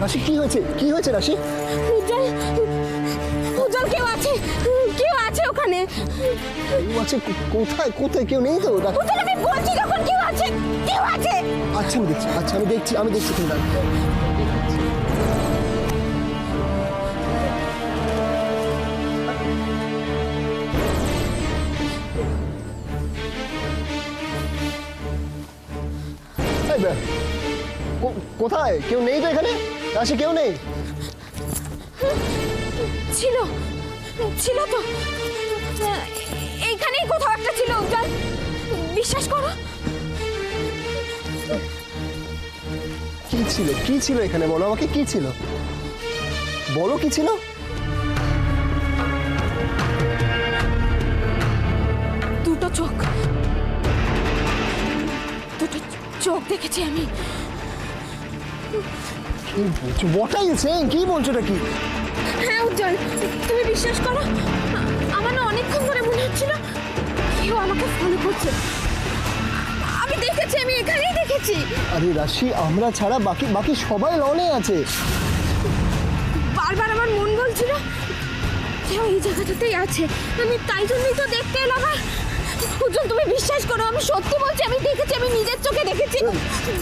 রাশি কি হয়েছে, কি হয়েছে রাশি? উজ্জ্বল, উজ্জ্বল কেউ আছে, কেউ আছে ওখানে। কেউ আছে? কোথায় কোথায়? কেউ নেই তো? উজ্জ্বল আমি বলছি যখন কেউ আছে, কেউ আছে। আচ্ছা আমি দেখছি, আচ্ছা আমি দেখছি তুমি দাঁড়াও। এই বে, কোথায়? কেউ নেই তো এখানে? রাশি কেউ নেই? ছিল, ছিল তো, এইখানেই কোথাও একটা ছিল উজ্জ্বল, বিশ্বাস করো। কি ছিল, কি ছিল এখানে? বলো আমাকে, কি ছিল? বলো কি ছিল? দুটো চোখ, দুটো চোখ দেখেছি আমি। কি বলছো? What are you saying? কি বলছো এটা? কি? হ্যাঁ উজ্জ্বল, তুমি বিশ্বাস করো, আমার না অনেকক্ষণ ধরে মনে হচ্ছিল কেউ আমাকে ফলো করছে। আমি দেখেছি, আমি এখানেই দেখেছি। আরে রাশি, আমরা ছাড়া বাকি বাকি সবাই লনে আছে। বারবার আমার মন বলছিল কেউ এই জায়গাটাতেই আছে, আমি তাই জন্যই তো দেখতে এলাম। আর উজ্জ্বল তুমি বিশ্বাস করো, আমি সত্যি বলছি, আমি দেখেছি, আমি নিজের চোখে দেখেছি,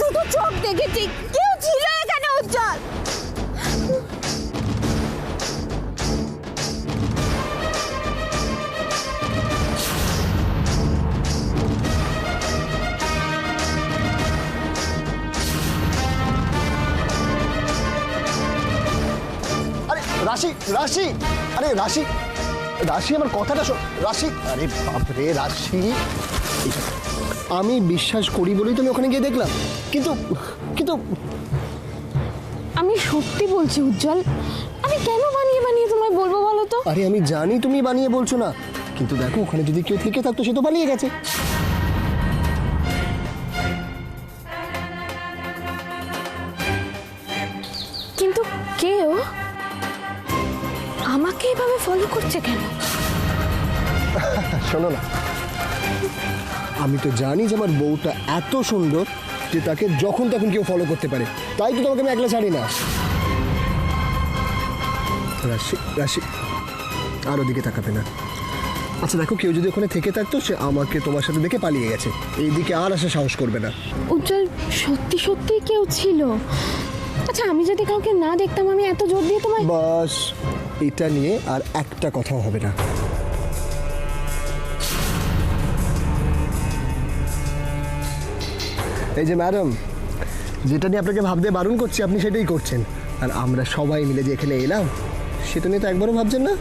দুটো চোখ দেখেছি, কেউ ছিল এখানে উজ্জ্বল। আরে রাশি, রাশি, আরে রাশি, রাশি আমার কথাটা শোন। রাশি, আরে বাপরে রাশি, আমি বিশ্বাস করি বলেই তো আমি ওখানে গিয়ে দেখলাম, কিন্তু কিন্তু আমি সত্যি বলছি উজ্জ্বল, আমি কেন বানিয়ে বানিয়ে তোমায় বলবো বলো তো? আরে আমি জানি তুমি বানিয়ে বলছো না, কিন্তু দেখো ওখানে যদি কেউ থেকে থাকতো সে তো পালিয়ে গেছে। কিন্তু কেউ আমাকে এভাবে ফলো করছে কেন? শোনো না, আমি তো জানি যে আমার বউটা এত সুন্দর যে তাকে যখন তখন কেউ ফলো করতে পারে, তাই তো তোমাকে আমি একলা ছাড়ি না। রাশি, রাশি, আর ওদিকে তাকাবে না। আচ্ছা দেখো, কেউ যদি ওখানে থেকে থাকতো সে আমাকে তোমার সাথে দেখে পালিয়ে গেছে, এইদিকে আর আসা সাহস করবে না। উজ্জ্বল সত্যি সত্যি কেউ ছিল। আচ্ছা আমি যদি কাউকে না দেখতাম, আমি এত জোর দিয়ে তোমায়। বাস, এটা নিয়ে আর একটা কথাও হবে না। এই যে ম্যাডাম, যেটা নিয়ে আপনাকে ভাবতে বারণ করছি আপনি সেটাই করছেন, আর আমরা সবাই মিলে যে এখানে এলাম সেটা নিয়ে তো একবারও ভাবছেন না।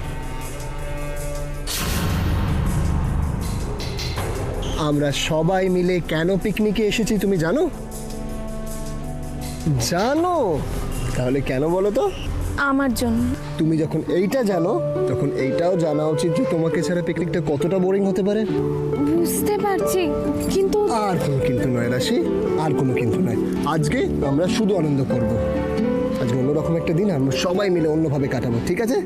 আমরা সবাই মিলে কেন পিকনিকে এসেছি তুমি জানো? জানো? তাহলে কেন বলো তো? আমার জন্য। তুমি যখন এইটা জানো তখন এইটাও জানা উচিত যে তোমাকে ছাড়া পিকনিকটা কতটা বোরিং হতে পারে। বুঝতে পারছি, কিন্তু আর কোনো কিন্তু নয় রাশি, আর কোনো কিন্তু নয়। আজকে আমরা শুধু আনন্দ করব। আজকে অন্যরকম একটা দিন, আমরা সবাই মিলে অন্যভাবে কাটাবো, ঠিক আছে?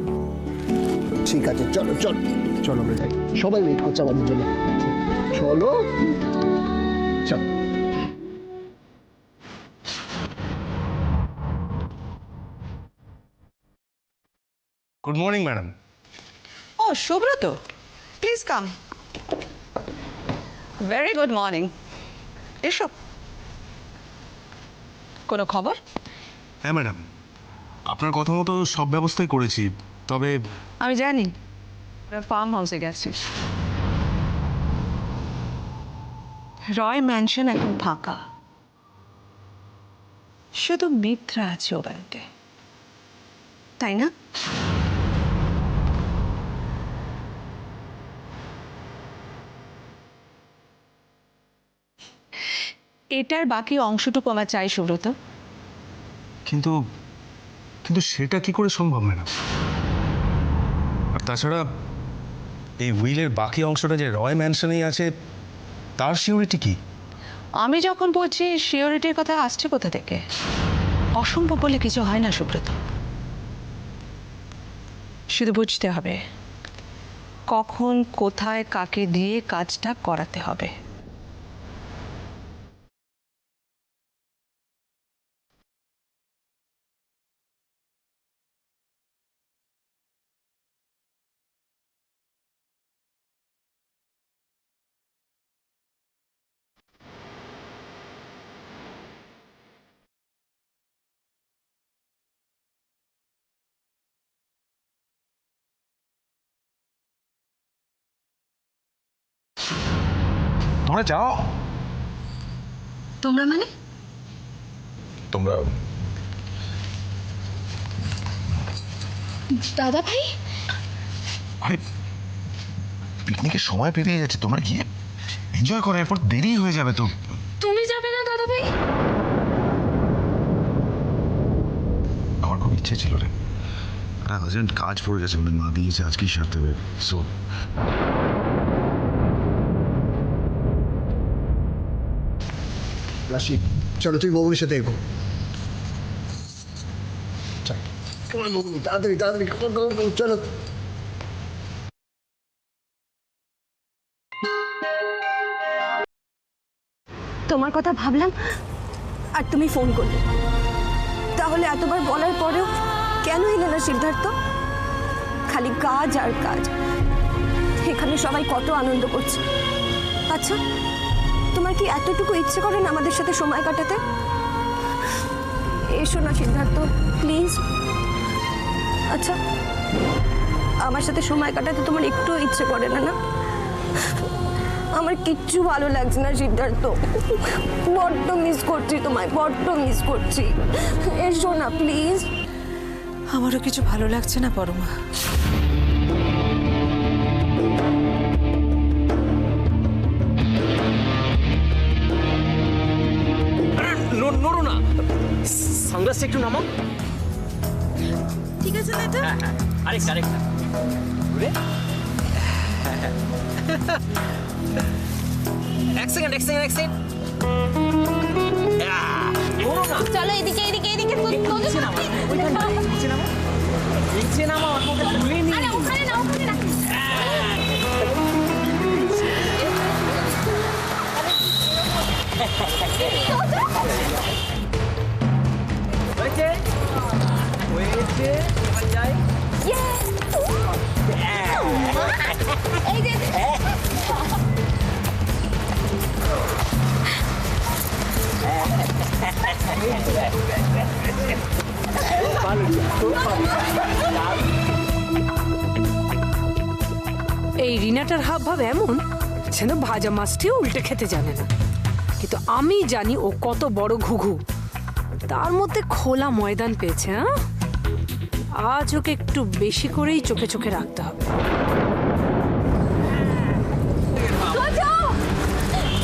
ঠিক আছে, চলো চলো চলো, আমরা যাই, সবাই ওয়েট করছে আমাদের জন্য। চলো চলো। Good morning madam. Oh, Shubhrata, please come. Very good morning. এসো। কোনো খবর? হ্যাঁ ম্যাডাম, আপনার কথা মতো সব ব্যবস্থাই করেছি, তবে আমি জানি ফার্ম হাউসে গেছিস। রয় ম্যানশন এখন ফাঁকা, শুধু মিত্রা আছে ও বাড়িতে, তাই না? এটার বাকি অংশটুকু আমার চাই সুব্রত। কিন্তু কিন্তু সেটা কি করে সম্ভব ম্যাডাম? আর তাছাড়া এই উইলের বাকি অংশটা যে রয় ম্যানশনেই আছে, তার সিউরিটি কি? আমি যখন বলছি সিওরিটির কথা আসছে কোথা থেকে? অসম্ভব বলে কিছু হয় না সুব্রত, শুধু বুঝতে হবে কখন কোথায় কাকে দিয়ে কাজটা করাতে হবে। তোমরা যাও। তোমরা মানে? তোমরা দাদা ভাই, আরে পিকনিকের সময় পেরিয়ে যাচ্ছে, তোমরা গিয়ে এনজয় করো, এরপর দেরি হয়ে যাবে তো। তুমি যাবে না দাদা ভাই? আমার খুব ইচ্ছে ছিল রে, একটা আর্জেন্ট কাজ পড়ে গেছে বলে মা দিয়েছে আজকেই সারতে হবে। সো রাশি, চলো তুই বৌমির সাথে এগো। চল, বৌমি তাড়াতাড়ি তাড়াতাড়ি চলো। তোমার কথা ভাবলাম আর তুমি ফোন করলে। তাহলে এতবার বলার পরেও কেন এলে না সিদ্ধার্থ? খালি কাজ আর কাজ। এখানে সবাই কত আনন্দ করছে। আচ্ছা, তোমার কি এতটুকু ইচ্ছে করে না আমাদের সাথে সময় কাটাতে? এসো না সিদ্ধার্থ, প্লিজ। আচ্ছা, আমার সাথে সময় কাটাতে তোমার একটু ইচ্ছে করে না? না, আমার কিচ্ছু ভালো লাগছে না সিদ্ধার্থ, বড্ড মিস করছি তোমায়, বড্ড মিস করছি। এসো না প্লিজ। আমারও কিছু ভালো লাগছে না পরমা। নড়ো না, সানগ্লাসটা একটু নামাও। ঠিক আছে না এটা? আরেকটা আরেকটা এক সেকেন্ড এক সেকেন্ড এক সেকেন্ড। নড়ো না, চলো এদিকে এদিকে এদিকে নিচে নামাও, ওইখানটায় নিচে নামাও, নিচে নামাও, আমাকে তুলে নি। আরে ওখানে না, ওখানে না। হয়েছে হয়েছে, এবার যাই। এই যে এই রিনাটার হাব ভাব এমন যেন ভাজা মাছটিও উল্টে খেতে জানে না, কিন্তু আমি জানি ও কত বড় ঘুঘু। তার মধ্যে খোলা ময়দান পেয়েছে। হ্যাঁ, আজ ওকে একটু বেশি করেই চোখে চোখে রাখতে হবে।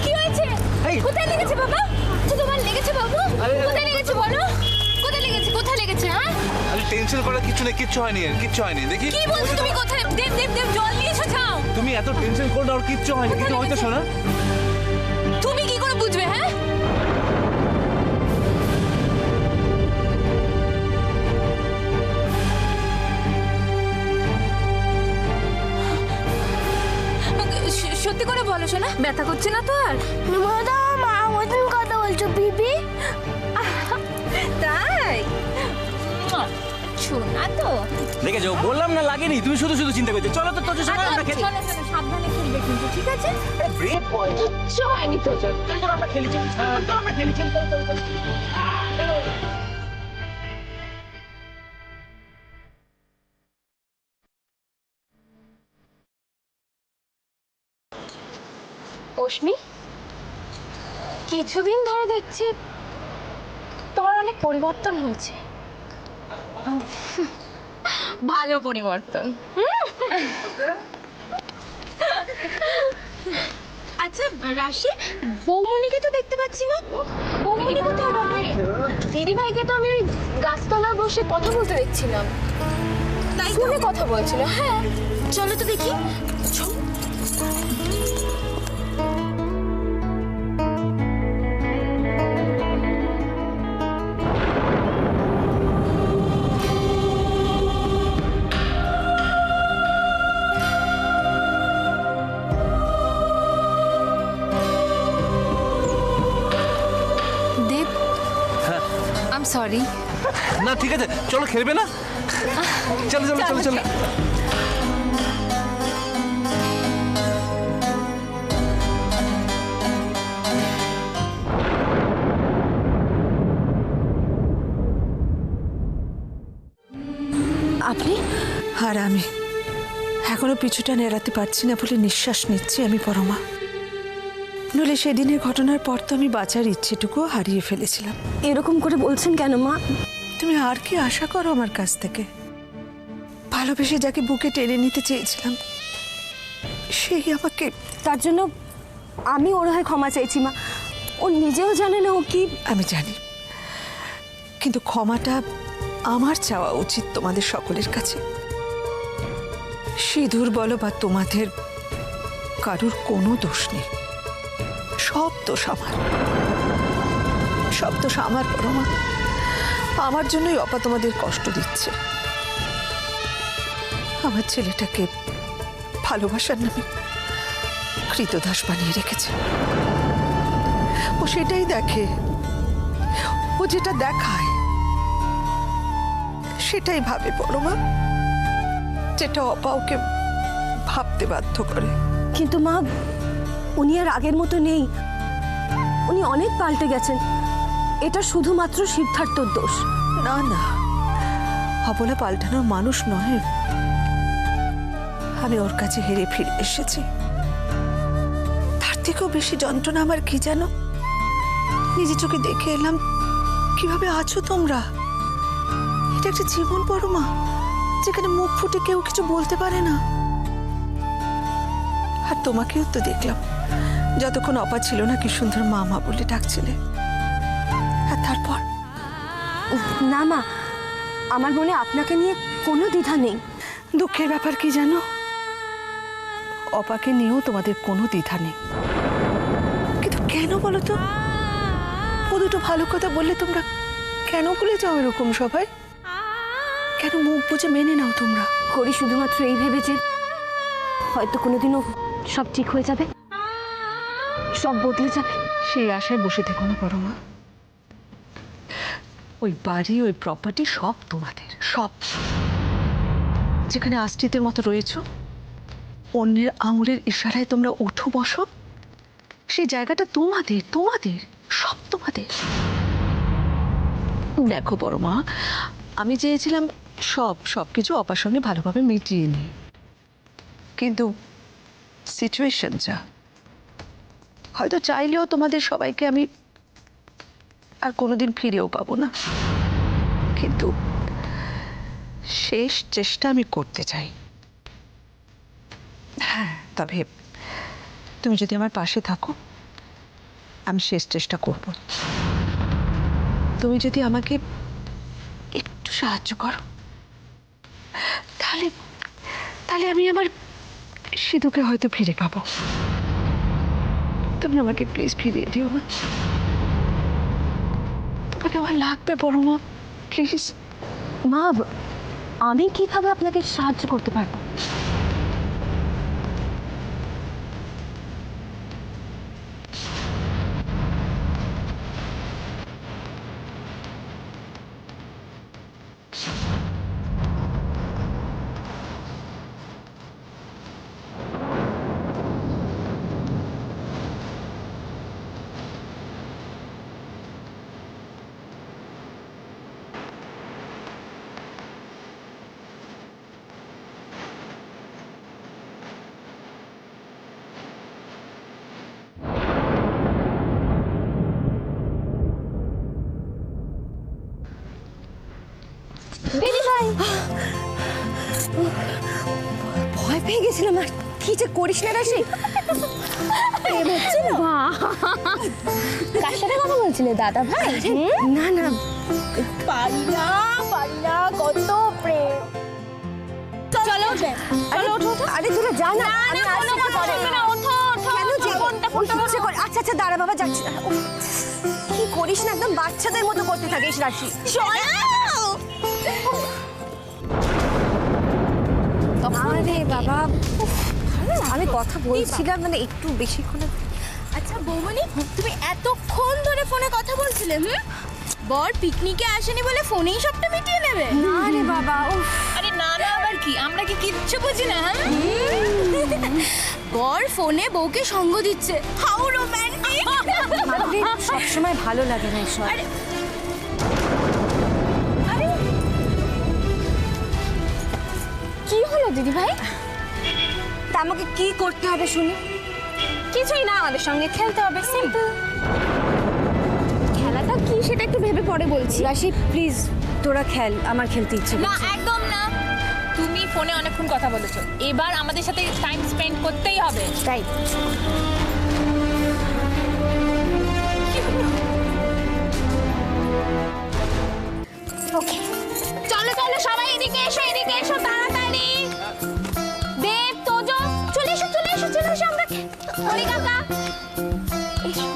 কি হয়েছে? কোথায় লেগেছে বাবা? তোমার লেগেছে বাবু? কোথায় লেগেছে বলো? কোথায় লেগেছে? কোথায় লেগেছে? হ্যাঁ, আরে টেনশন করার কিছু নেই, কিচ্ছু হয়নি, আর কিচ্ছু হয়নি। দেখি কি বলছো তুমি? কোথায়? দেব দেব দেব, জল নিয়ে এসো, যাও। তুমি এত টেনশন করো না, আর কিচ্ছু হয়নি। কিন্তু হয়তো শোনা, তুমি কি করে বুঝবে? হ্যাঁ, সত্যি করে বলো শোনা, ব্যথা করছে না তো আর? মা ওজন কথা বলছো বিবি? তাই শোনা তো দেখেছো, বললাম না লাগেনি, তুমি শুধু শুধু চিন্তা করছো। চলো তো তোর সঙ্গে আমরা খেলি। চলো চলো, সাবধানে খেলবে কিন্তু, ঠিক আছে? ব্রেক পয়েন্ট হয়নি তো। চলো আমরা খেলি, চলো আমরা খেলি, চলো চলো চলো। অশ্মি, কিছুদিন ধরে দেখছি তোমার অনেক পরিবর্তন হয়েছে। ভালো পরিবর্তন। আচ্ছা রাশি, বৌমনিকে তো দেখতে পাচ্ছি না। বৌমনি কোথায় বাবা? দিদি ভাইকে তো আমি ওই গাছতলায় বসে কথা বলতে দেখছিলাম। তাই ফোনে কথা বলছিল। হ্যাঁ, চলো তো দেখি। চলো। সরি। না ঠিক আছে, চলো খেলবে না? চলো চলো চলো চলো। আপনি আর আমি এখনো পিছুটা নেড়াতে পারছি না বলে নিঃশ্বাস নিচ্ছি আমি পরমা। নইলে সেদিনের ঘটনার পর তো আমি বাঁচার ইচ্ছেটুকুও হারিয়ে ফেলেছিলাম। এরকম করে বলছেন কেন মা? তুমি আর কি আশা করো আমার কাছ থেকে? ভালোবেসে যাকে বুকে টেনে নিতে চেয়েছিলাম সেই আমাকে। তার জন্য আমি ওর হয়ে ক্ষমা চাইছি মা। ও নিজেও জানে না ও কি। আমি জানি, কিন্তু ক্ষমাটা আমার চাওয়া উচিত তোমাদের সকলের কাছে। সিঁদুর বলো বা তোমাদের, কারুর কোনো দোষ নেই, সব দোষ আমার, সব দোষ আমার। বড় মা, আমার জন্যই অপা তোমাদের কষ্ট দিচ্ছে। আমার ছেলেটাকে ভালোবাসার নামে কৃতদাস বানিয়ে রেখেছে। ও সেটাই দেখে, ও যেটা দেখায় সেটাই ভাবে বড় মা, যেটা অপা ওকে ভাবতে বাধ্য করে। কিন্তু মা, উনি আর আগের মতো নেই। উনি অনেক পাল্টে গেছেন। এটা শুধুমাত্র সিদ্ধার্থর দোষ। না না, অবলা পাল্টানোর মানুষ নয়। আমি ওর কাছে হেরে ফিরে এসেছি। তার থেকেও বেশি যন্ত্রণা আমার কি জানো? নিজে চোখে দেখে এলাম কিভাবে আছো তোমরা। এটা একটা জীবন বড় মা, যেখানে মুখ ফুটে কেউ কিছু বলতে পারে না। আর তোমাকেও তো দেখলাম, যতক্ষণ অপা ছিল না কি সুন্দর মা মা বলে ডাকছিলে। আর তারপর না মা, আমার মনে আপনাকে নিয়ে কোনো দ্বিধা নেই। দুঃখের ব্যাপার কি জানো, অপাকে নিয়েও তোমাদের কোনো দ্বিধা নেই। কিন্তু কেন বলো তো? ও দুটো ভালো কথা বললে তোমরা কেন ভুলে যাও এরকম সবাই? কেন মুখ বুঝে মেনে নাও তোমরা? করি শুধুমাত্র এই ভেবে যে হয়তো কোনোদিনও সব ঠিক হয়ে যাবে, সব বদলে যাবে। সেই আশায় বসে থেকো না বড় মা। ওই বাড়ি, ওই প্রপার্টি সব তোমাদের, সব। যেখানে আশ্রিতের মতো রয়েছো, অন্যের আঙুলের ইশারায় তোমরা ওঠো বসো, সেই জায়গাটা তোমাদের, তোমাদের, সব তোমাদের। দেখো বড় মা, আমি চেয়েছিলাম সব কিছু অপার সঙ্গে ভালোভাবে মিটিয়ে নিই, কিন্তু সিচুয়েশন যা, হয়তো চাইলেও তোমাদের সবাইকে আমি আর কোনোদিন ফিরেও পাবো না। কিন্তু শেষ চেষ্টা আমি করতে চাই। হ্যাঁ, তবে তুমি যদি আমার পাশে থাকো, আমি শেষ চেষ্টা করব। তুমি যদি আমাকে একটু সাহায্য করো, তাহলে তাহলে আমি আমার সিধুকে হয়তো ফিরে পাবো। তুমি আমাকে প্লিজ ফিরিয়ে দিও না। তোমাকে আমার লাগবে বড় মা, প্লিজ। মা, আমি কিভাবে আপনাকে সাহায্য করতে পারবো? দিদি ভাই, ভয় পেয়ে গেছিলাম। আর কি যে করিস না রাশি, প্রেম হচ্ছিল। কার সাথে কথা বলছিলে দাদা ভাই? না না, পারি না কত প্রেম। চলো ওঠো। আরে তোরা যা না, আমি আসছি পরে। কেন যে ইচ্ছে করে? আচ্ছা দাঁড়া বাবা, যাচ্ছি। কি করিস না, একদম বাচ্চাদের মতো করতে থাকিস রাশি। আরে বাবা, আমি কথা বলছিলাম, মানে একটু বেশিক্ষণ। আচ্ছা বৌমনি, তুমি এতক্ষণ ধরে ফোনে কথা বলছিলে? বর পিকনিকে আসেনি বলে ফোনেই সবটা মিটিয়ে নেবে? না রে বাবা, আরে না আবার কি, আমরা কি কিচ্ছু বুঝি না? বর ফোনে বউকে সঙ্গ দিচ্ছে, হাউ রোম্যান্টিক। সবসময় ভালো লাগে না এসব। কি হলো দিদি ভাই? তা আমাকে কি করতে হবে শুনি? কিছুই না, আমাদের সঙ্গে খেলতে হবে, সিম্পল। খেলাটা কি সেটা একটু ভেবে পরে বলছি। রাশি প্লিজ তোরা খেল, আমার খেলতে ইচ্ছে না একদম না, তুমি ফোনে অনেকক্ষণ কথা বলেছো, এবার আমাদের সাথে টাইম স্পেন্ড করতেই হবে। তাই ওকে, চলো চলো সবাই এদিকে এসো তাড়াতাড়ি। দেব, তোজো, চলে এসো আমরা হরি কাকা এসো।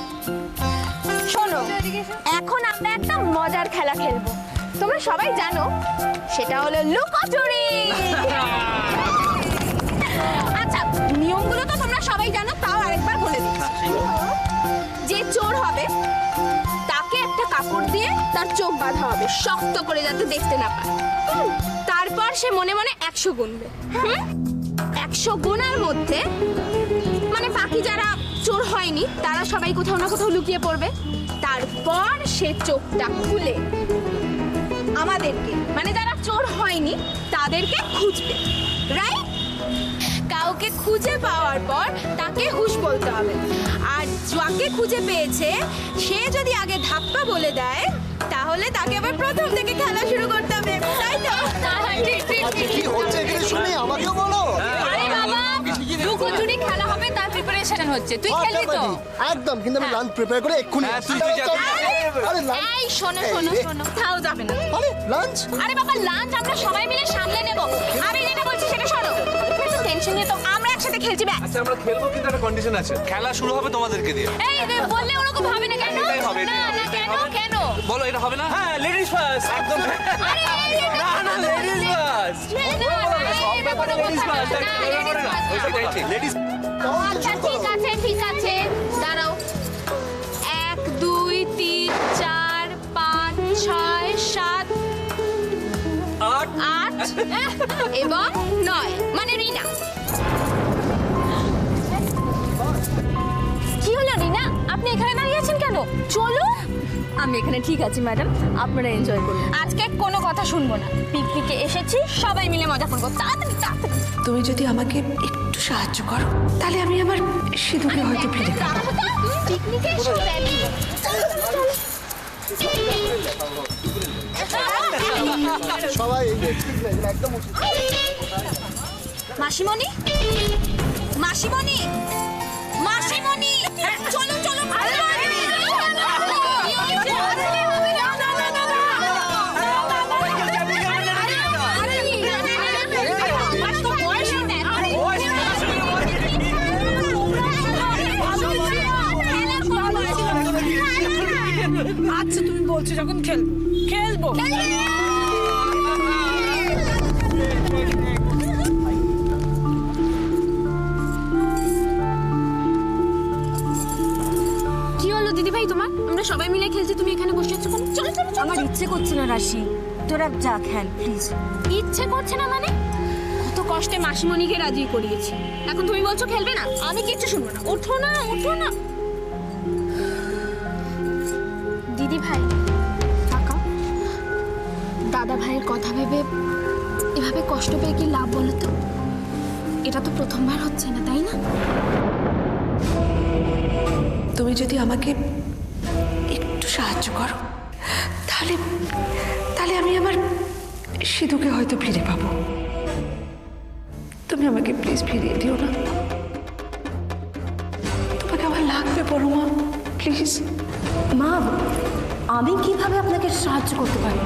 শোনো, এখন আমরা একটা মজার খেলা খেলবো, তোমরা সবাই জানো, সেটা হলো লুকোচুরি। আচ্ছা, নিয়মগুলো তো তোমরা সবাই জানো, তাও আরেকবার বলে দিচ্ছি। যে চোর হবে তাকে একটা কাপড় দিয়ে তার চোখ বাঁধা হবে শক্ত করে, যাতে দেখতে না পায়। তারপর সে মনে মনে 100 গুনবে। 100 গোনার মধ্যে মানে বাকি যারা চোর হয়নি তারা সবাই কোথাও না কোথাও লুকিয়ে পড়বে। তারপর সে চোখটা খুলে আমাদেরকে, মানে যারা চোর হয়নি তাদেরকে খুঁজবে, রাইট? কাউকে খুঁজে পাওয়ার পর তাকে হুশ বলতে হবে, আর যাকে খুঁজে পেয়েছে সে যদি আগে ধাপ্পা বলে দেয় তাহলে তাকে আবার প্রথম থেকে খেলা শুরু করতে হবে, তাই তো? কি হচ্ছে এখানে শুনি, আমাকেও বলো। আরে বাবা, লুকোচুরি খেলা হবে, তার প্রিপারেশন হচ্ছে, তুই খেলবি তো? একদম, কিন্তু আমি লাঞ্চ প্রিপেয়ার করে এক্ষুনি আসছি। আরে লাঞ্চ, এই শোনো, কোথাও যাবে না। আরে লাঞ্চ, আরে বাবা, লাঞ্চ আমরা সবাই মিলে সামলে নেব। আমি যেটা বলছি সেটা শোনো, টেনশন নিয়ে তো আমরা একসাথে খেলছি। ব্যাস, আচ্ছা আমরা খেলবো, কিন্তু একটা কন্ডিশন আছে, খেলা শুরু হবে তোমাদেরকে দিয়ে। এই বললে ওরকম হবে না কেন? এটাই হবে, না না, কেন? বলো এটা হবে না? হ্যাঁ, লেডিস ফার্স্ট, একদম। আরে না না, লেডিস ফার্স্ট, সব ব্যাপারে লেডিস ফার্স্ট, এটাই ঠিক, লেডিস। আচ্ছা ঠিক আছে, দাঁড়াও। 1 2 3 4 5 6 7 8 এবং 9, মানে রিনা। কি হলো রিনা, আপনি এখানে দাঁড়িয়ে আছেন কেন? চলো। আমি এখানে ঠিক আছি ম্যাডাম, আপনারা এনজয় করুন। আজকে কোনো কথা শুনবো না, পিকনিকে এসেছি, সবাই মিলে মজা করবো, তাড়াতাড়ি। তুমি যদি আমাকে একটু সাহায্য করো তাহলে আমি আমার সিধুকে হয়তো ফিরে পাবো। পিকনিকে এসে ব্যাগ নিবো। সবাই এই যে, ঠিক না, এগুলো একদম উচিত। মাসিমণি, চলো ভালো আচ্ছা তুমি বলছো যখন খেলবো। কি হলো দিদি ভাই তোমার? আমরা সবাই মিলে খেলছি, তুমি এখানে বসে আছো কেন? চলো। আমার ইচ্ছে করছে না রাশি, তোরা যা খেল প্লিজ। ইচ্ছে করছে না মানে? কত কষ্টে মাসিমণিকে রাজি করিয়েছি, এখন তুমি বলছো খেলবে না? আমি কিচ্ছু শুনবো না, ওঠো না। দিদি ভাই, কাকা, দাদা ভাইয়ের কথা ভেবে এভাবে কষ্ট পেয়ে কি লাভ বলো তো? এটা তো প্রথমবার হচ্ছে না, তাই না? তুমি যদি আমাকে একটু সাহায্য করো তাহলে আমি আমার সিধুকে হয়তো ফিরে পাবো। তুমি আমাকে প্লিজ ফিরিয়ে দিও না, তোমাকে আমার লাগবে বড় মা, প্লিজ। মা, আমি কিভাবে আপনাকে সাহায্য করতে পারি?